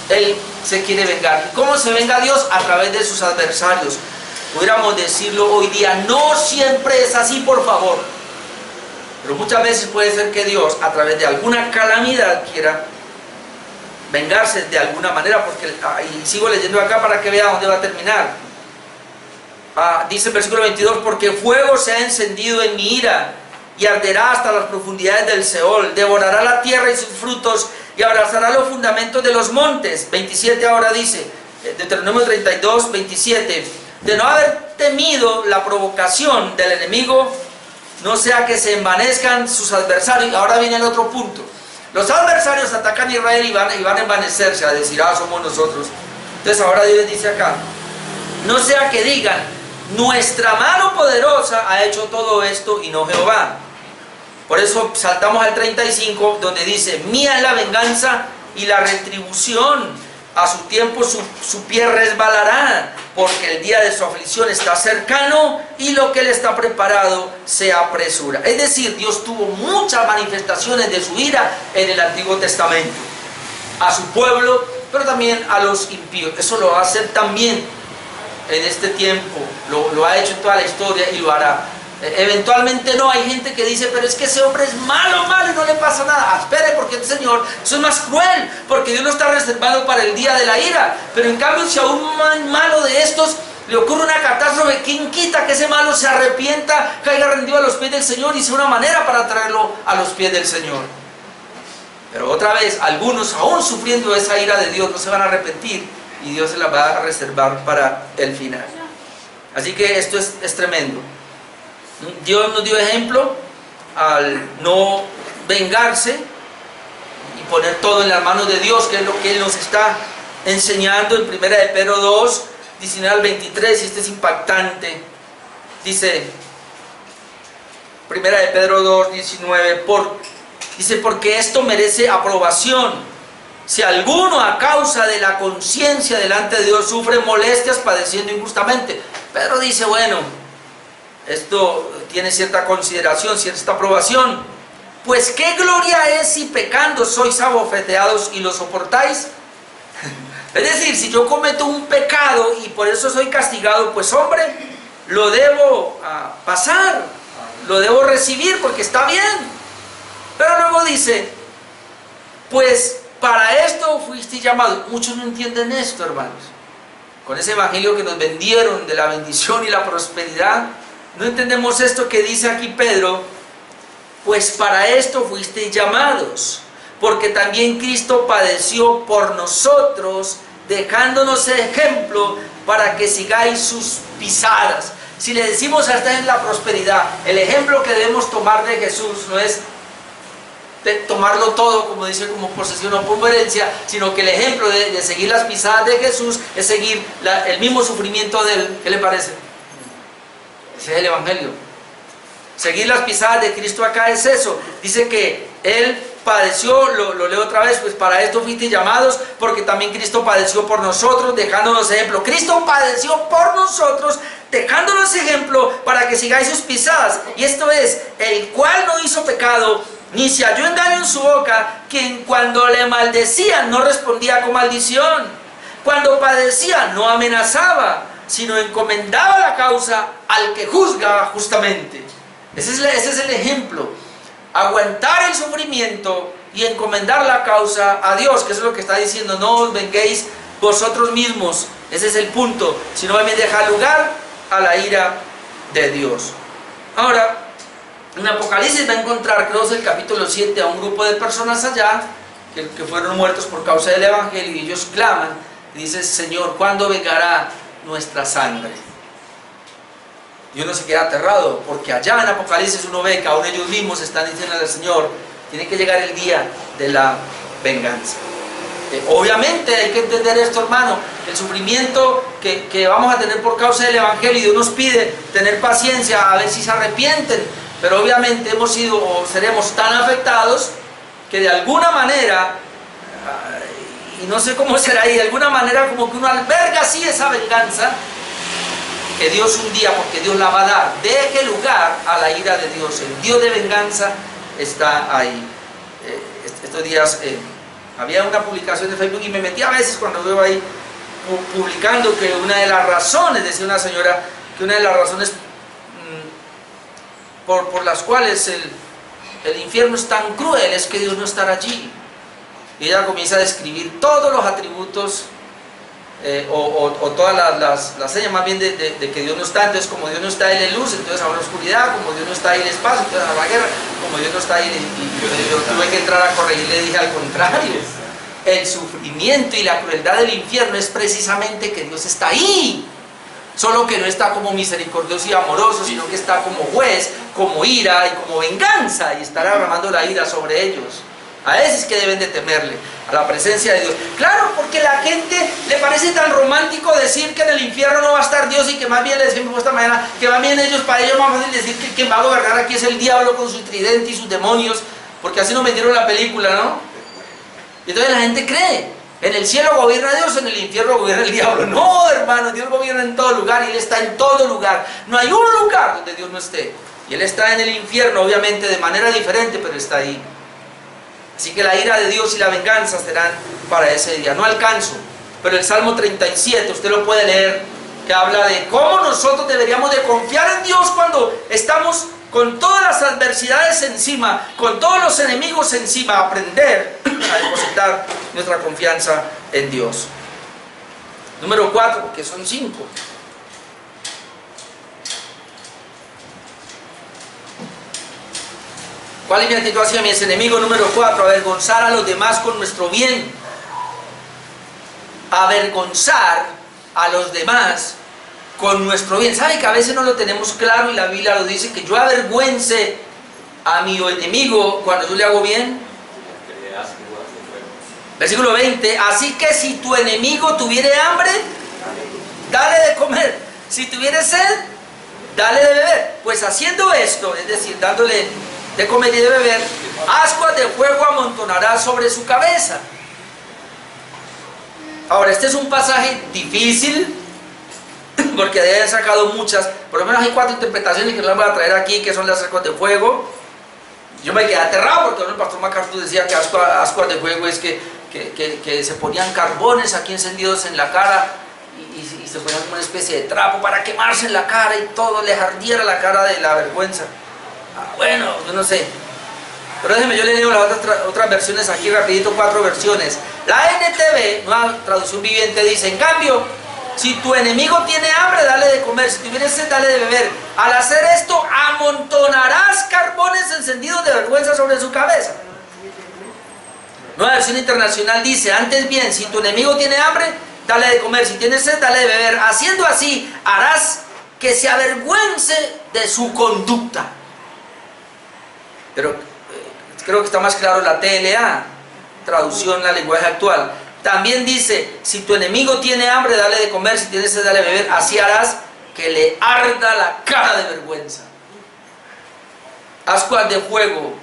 Él se quiere vengar. ¿Y cómo se venga Dios? A través de sus adversarios. Pudiéramos decirlo hoy día, no siempre es así, por favor, pero muchas veces puede ser que Dios, a través de alguna calamidad, quiera vengarse de alguna manera, porque, y sigo leyendo acá para que vea dónde va a terminar. Dice el versículo 22, porque fuego se ha encendido en mi ira, y arderá hasta las profundidades del Seol, devorará la tierra y sus frutos, y abrazará los fundamentos de los montes. 27 ahora dice, Deuteronomio 32, 27, de no haber temido la provocación del enemigo, no sea que se envanezcan sus adversarios. Ahora viene el otro punto. Los adversarios atacan a Israel y van a envanecerse, a decir, somos nosotros. Entonces ahora Dios dice acá, no sea que digan, nuestra mano poderosa ha hecho todo esto y no Jehová. Por eso saltamos al 35, donde dice, mía es la venganza y la retribución, a su tiempo su pie resbalará, porque el día de su aflicción está cercano y lo que él está preparado se apresura. Es decir, Dios tuvo muchas manifestaciones de su ira en el Antiguo Testamento, a su pueblo, pero también a los impíos. Eso lo va a hacer también en este tiempo, lo ha hecho en toda la historia y lo hará. Eventualmente no, hay gente que dice, pero es que ese hombre es malo y no le pasa nada. Espere, porque el Señor, eso es más cruel, porque Dios lo está reservando para el día de la ira. Pero en cambio, si a un malo de estos le ocurre una catástrofe, ¿quién quita que ese malo se arrepienta, caiga rendido a los pies del Señor y sea una manera para traerlo a los pies del Señor? Pero otra vez, algunos aún sufriendo esa ira de Dios no se van a arrepentir, y Dios se la va a reservar para el final. Así que esto es tremendo. Dios nos dio ejemplo al no vengarse y poner todo en las manos de Dios, que es lo que Él nos está enseñando en 1 de Pedro 2, 19 al 23, y este es impactante. Dice, 1 de Pedro 2, 19, dice, porque esto merece aprobación. Si alguno a causa de la conciencia delante de Dios sufre molestias padeciendo injustamente. Pedro dice, bueno, esto tiene cierta consideración, cierta aprobación. Pues qué gloria es si pecando sois abofeteados y lo soportáis. Es decir, si yo cometo un pecado y por eso soy castigado, pues hombre, lo debo pasar, lo debo recibir porque está bien. Pero luego dice, pues para esto fuiste llamado. Muchos no entienden esto, hermanos. Con ese evangelio que nos vendieron de la bendición y la prosperidad, no entendemos esto que dice aquí Pedro. Pues para esto fuisteis llamados, porque también Cristo padeció por nosotros, dejándonos ejemplo para que sigáis sus pisadas. Si le decimos a esta en la prosperidad, el ejemplo que debemos tomar de Jesús no es de tomarlo todo, como dice, como posesión o por herencia, sino que el ejemplo de seguir las pisadas de Jesús es seguir el mismo sufrimiento de Él. ¿Qué le parece? Ese es el evangelio. Seguir las pisadas de Cristo acá es eso. Dice que Él padeció, lo leo otra vez, pues para esto fuiste llamados, porque también Cristo padeció por nosotros, dejándonos ejemplo. Cristo padeció por nosotros, dejándonos ejemplo para que sigáis sus pisadas. Y esto es, el cual no hizo pecado, ni se halló engaño en su boca, quien cuando le maldecían no respondía con maldición. Cuando padecía no amenazaba, sino encomendaba la causa al que juzga justamente. Ese es el ejemplo. Aguantar el sufrimiento y encomendar la causa a Dios, que es lo que está diciendo. No os venguéis vosotros mismos. Ese es el punto. Sino también dejar lugar a la ira de Dios. Ahora, en Apocalipsis va a encontrar, creo que es el capítulo 7, a un grupo de personas allá que fueron muertos por causa del evangelio, y ellos claman y dicen: Señor, ¿cuándo vengará nuestra sangre? Y uno se queda aterrado, porque allá en Apocalipsis uno ve que aún ellos mismos están diciendo al Señor: tiene que llegar el día de la venganza. Obviamente hay que entender esto, hermano, el sufrimiento que vamos a tener por causa del evangelio, y Dios nos pide tener paciencia a ver si se arrepienten, pero obviamente hemos sido o seremos tan afectados que de alguna manera, y no sé cómo será ahí, de alguna manera como que uno alberga así esa venganza, que Dios un día, porque Dios la va a dar, deje lugar a la ira de Dios. El Dios de venganza está ahí. Estos días había una publicación de Facebook y me metí a veces cuando veo ahí publicando que una de las razones, decía una señora, que una de las razones por las cuales el infierno es tan cruel es que Dios no estará allí. Y ella comienza a describir todos los atributos o todas las señas más bien de que Dios no está. Entonces, como Dios no está, Él es luz, entonces habrá oscuridad. Como Dios no está, Él es paz, entonces habrá guerra. Como Dios no está, y yo tuve que entrar a corregir, le dije al contrario. El sufrimiento y la crueldad del infierno es precisamente que Dios está ahí, solo que no está como misericordioso y amoroso, sino que está como juez, como ira y como venganza, y estará derramando la ira sobre ellos. A ese es que deben de temerle, a la presencia de Dios. Claro, porque a la gente le parece tan romántico decir que en el infierno no va a estar Dios, y que más bien, les decimos esta mañana, que más bien para ellos más fácil decir que quien va a gobernar aquí es el diablo con su tridente y sus demonios, porque así nos vendieron la película, ¿no? Y entonces la gente cree, en el cielo gobierna Dios, en el infierno gobierna el diablo. No, hermano, Dios gobierna en todo lugar, y Él está en todo lugar. No hay un lugar donde Dios no esté. Y Él está en el infierno, obviamente de manera diferente, pero está ahí. Así que la ira de Dios y la venganza serán para ese día. No alcanzo, pero el Salmo 37, usted lo puede leer, que habla de cómo nosotros deberíamos de confiar en Dios cuando estamos con todas las adversidades encima, con todos los enemigos encima. Aprender a depositar nuestra confianza en Dios. Número 4, porque son 5. ¿Cuál es mi actitud hacia mis enemigos? Número 4, avergonzar a los demás con nuestro bien. Avergonzar a los demás con nuestro bien. ¿Sabe que a veces no lo tenemos claro, y la Biblia lo dice, que yo avergüence a mi enemigo cuando yo le hago bien? Versículo 20, así que si tu enemigo tuviere hambre, dale de comer. Si tuviere sed, dale de beber. Pues haciendo esto, es decir, dándole de comer y de beber, ascuas de fuego amontonará sobre su cabeza. Ahora, este es un pasaje difícil, porque de ahí han sacado muchas, por lo menos hay 4 interpretaciones que las voy a traer aquí, que son las ascuas de fuego. Yo me quedé aterrado, porque el pastor MacArthur decía que ascuas de fuego es que que se ponían carbones aquí encendidos en la cara y se ponían como una especie de trapo para quemarse en la cara y todo les ardiera la cara de la vergüenza. Bueno, yo no sé. Pero déjenme, yo le leo las otras versiones aquí rapidito, 4 versiones. La NTV, nueva traducción viviente, dice: en cambio, si tu enemigo tiene hambre, dale de comer. Si tuvieres sed, dale de beber. Al hacer esto, amontonarás carbones encendidos de vergüenza sobre su cabeza. Nueva versión internacional dice: antes bien, si tu enemigo tiene hambre, dale de comer. Si tienes sed, dale de beber. Haciendo así, harás que se avergüence de su conducta. Pero creo que está más claro la TLA, traducción al lenguaje actual. También dice: si tu enemigo tiene hambre, dale de comer. Si tienes sed, dale de beber. Así harás que le arda la cara de vergüenza. Ascuas de fuego.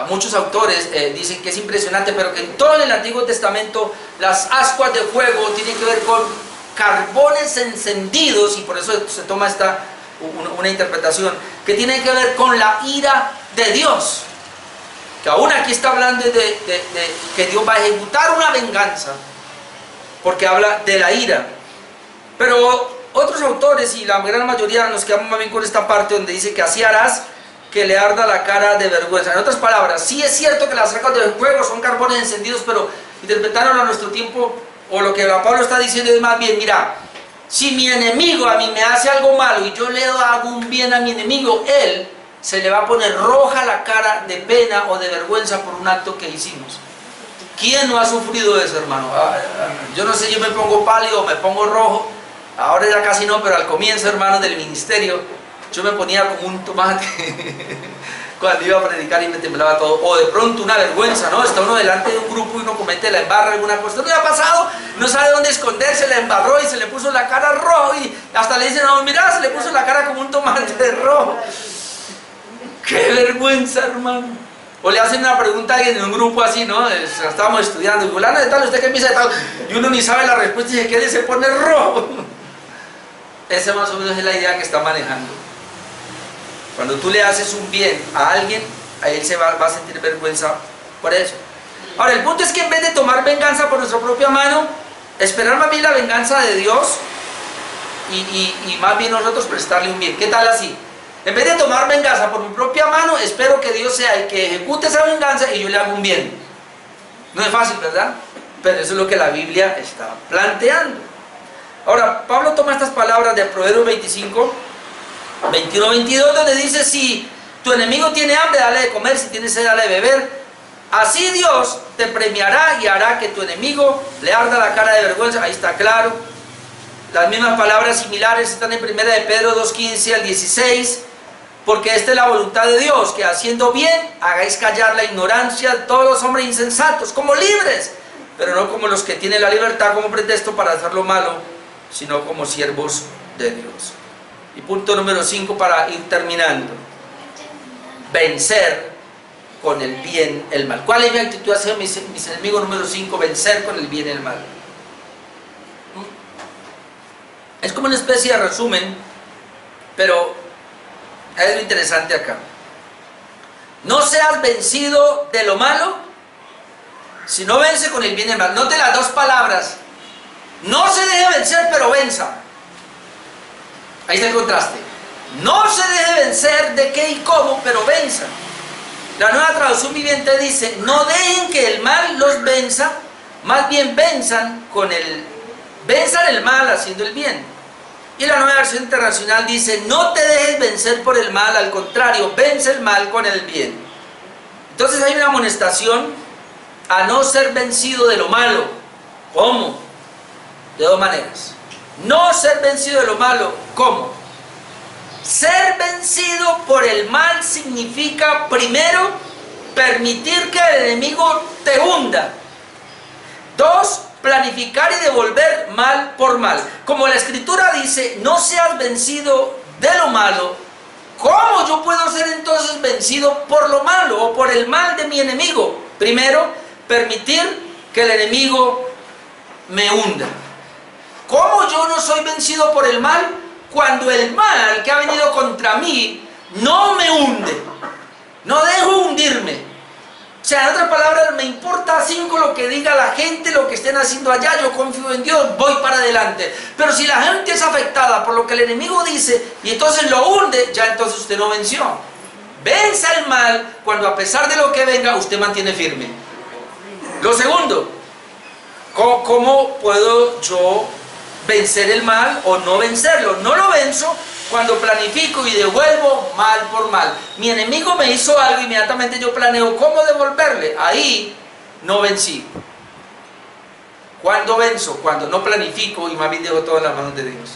Muchos autores dicen que es impresionante, pero que en todo el Antiguo Testamento las ascuas de fuego tienen que ver con carbones encendidos, y por eso se toma una interpretación que tiene que ver con la ira de Dios. Que aún aquí está hablando de que Dios va a ejecutar una venganza, porque habla de la ira. Pero otros autores, y la gran mayoría, nos quedamos más bien con esta parte donde dice que así harás que le arda la cara de vergüenza. En otras palabras, sí es cierto que las ascuas de fuego son carbones encendidos, pero interpretaron a nuestro tiempo, o lo que Pablo está diciendo es más bien: mira, si mi enemigo a mí me hace algo malo y yo le hago un bien a mi enemigo, él se le va a poner roja la cara de pena o de vergüenza por un acto que hicimos. ¿Quién no ha sufrido eso, hermano? Yo no sé, yo me pongo pálido o me pongo rojo. Ahora ya casi no, pero al comienzo, hermano, del ministerio, yo me ponía como un tomate cuando iba a predicar y me temblaba todo. O de pronto una vergüenza, ¿no? Está uno delante de un grupo y uno comete la embarra alguna cosa. ¿No le ha pasado? No sabe dónde esconderse, la embarró y se le puso la cara roja y hasta le dicen: no, mira, se le puso la cara como un tomate rojo. ¡Qué vergüenza, hermano! O le hacen una pregunta a alguien en un grupo así, ¿no? Estábamos estudiando, y fulano de tal, ¿usted qué piensa de tal? Y uno ni sabe la respuesta y se queda y se pone rojo. Esa más o menos es la idea que está manejando. Cuando tú le haces un bien a alguien, a él se va a sentir vergüenza por eso. Ahora, el punto es que en vez de tomar venganza por nuestra propia mano, esperar más bien la venganza de Dios y más bien nosotros prestarle un bien. ¿Qué tal así? En vez de tomar venganza por mi propia mano, espero que Dios sea el que ejecute esa venganza y yo le hago un bien. No es fácil, ¿verdad? Pero eso es lo que la Biblia está planteando. Ahora, Pablo toma estas palabras de Proverbios 25, 21-22, donde dice: si tu enemigo tiene hambre, dale de comer; si tiene sed, dale de beber. Así Dios te premiará y hará que tu enemigo le arda la cara de vergüenza. Ahí está claro. Las mismas palabras similares están en 1 de Pedro 2:15 al 16. Porque esta es la voluntad de Dios, que haciendo bien hagáis callar la ignorancia de todos los hombres insensatos, como libres, pero no como los que tienen la libertad como pretexto para hacer lo malo, sino como siervos de Dios. Y punto número 5 para ir terminando: vencer con el bien el mal. ¿Cuál es mi actitud hacia mis enemigos? Número 5, vencer con el bien el mal. Es como una especie de resumen, pero es lo interesante acá. No seas vencido de lo malo, sino vence con el bien y el mal. Note las dos palabras: no se deje vencer, pero venza. Ahí está el contraste. No se deje vencer de qué y cómo, pero venza. La nueva traducción viviente dice: no dejen que el mal los venza, más bien venzan el mal haciendo el bien. Y la nueva versión internacional dice: no te dejes vencer por el mal, al contrario, vence el mal con el bien. Entonces hay una amonestación a no ser vencido de lo malo. ¿Cómo? De dos maneras. No ser vencido de lo malo. ¿Cómo? Ser vencido por el mal significa, primero, permitir que el enemigo te hunda. 2, planificar y devolver mal por mal. Como la Escritura dice: no seas vencido de lo malo, ¿cómo yo puedo ser entonces vencido por lo malo o por el mal de mi enemigo? Primero, permitir que el enemigo me hunda. ¿Cómo yo no soy vencido por el mal? Cuando el mal que ha venido contra mí no me hunde, no dejo hundirme. O sea, en otras palabras, me importa 5 lo que diga la gente, lo que estén haciendo allá, yo confío en Dios, voy para adelante. Pero si la gente es afectada por lo que el enemigo dice y entonces lo hunde, ya entonces usted no venció. Venza el mal cuando a pesar de lo que venga, usted mantiene firme. Lo segundo, ¿cómo puedo yo vencer el mal o no vencerlo? No lo venzo cuando planifico y devuelvo mal por mal. Mi enemigo me hizo algo, inmediatamente yo planeo cómo devolverle. Ahí no vencí. ¿Cuándo venzo? Cuando no planifico y más bien dejo todo en las manos de Dios.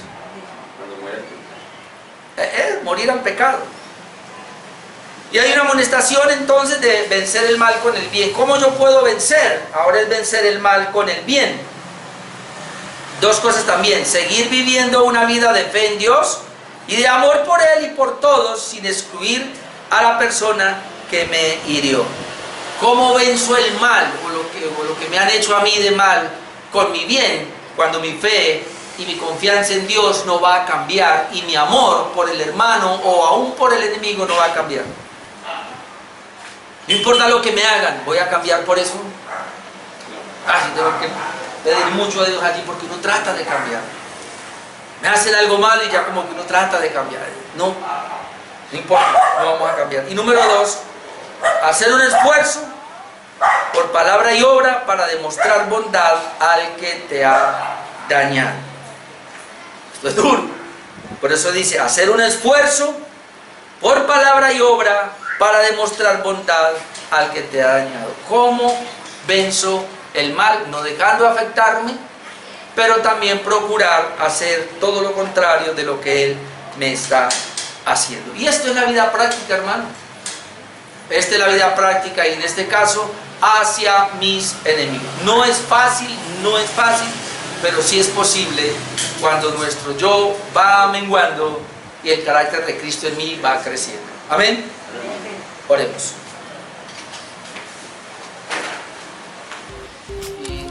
Cuando muere. Morir al pecado. Y hay una amonestación entonces de vencer el mal con el bien. ¿Cómo yo puedo vencer? Ahora es vencer el mal con el bien. 2 cosas también. Seguir viviendo una vida de fe en Dios y de amor por Él y por todos, sin excluir a la persona que me hirió. ¿Cómo venzo el mal o lo que me han hecho a mí de mal con mi bien? Cuando mi fe y mi confianza en Dios no va a cambiar y mi amor por el hermano o aún por el enemigo no va a cambiar. No importa lo que me hagan, ¿voy a cambiar por eso? Sí, tengo que pedir mucho a Dios allí porque uno trata de cambiar. Me hacen algo malo y ya como que uno trata de cambiar. No importa, no vamos a cambiar. Y número 2, hacer un esfuerzo por palabra y obra para demostrar bondad al que te ha dañado. Esto es duro. Por eso dice, hacer un esfuerzo por palabra y obra para demostrar bondad al que te ha dañado. ¿Cómo venzo el mal? No dejando afectarme, pero también procurar hacer todo lo contrario de lo que Él me está haciendo. Y esto es la vida práctica, hermano. Esta es la vida práctica y en este caso hacia mis enemigos. No es fácil, pero sí es posible cuando nuestro yo va menguando y el carácter de Cristo en mí va creciendo. Amén. Oremos. Y,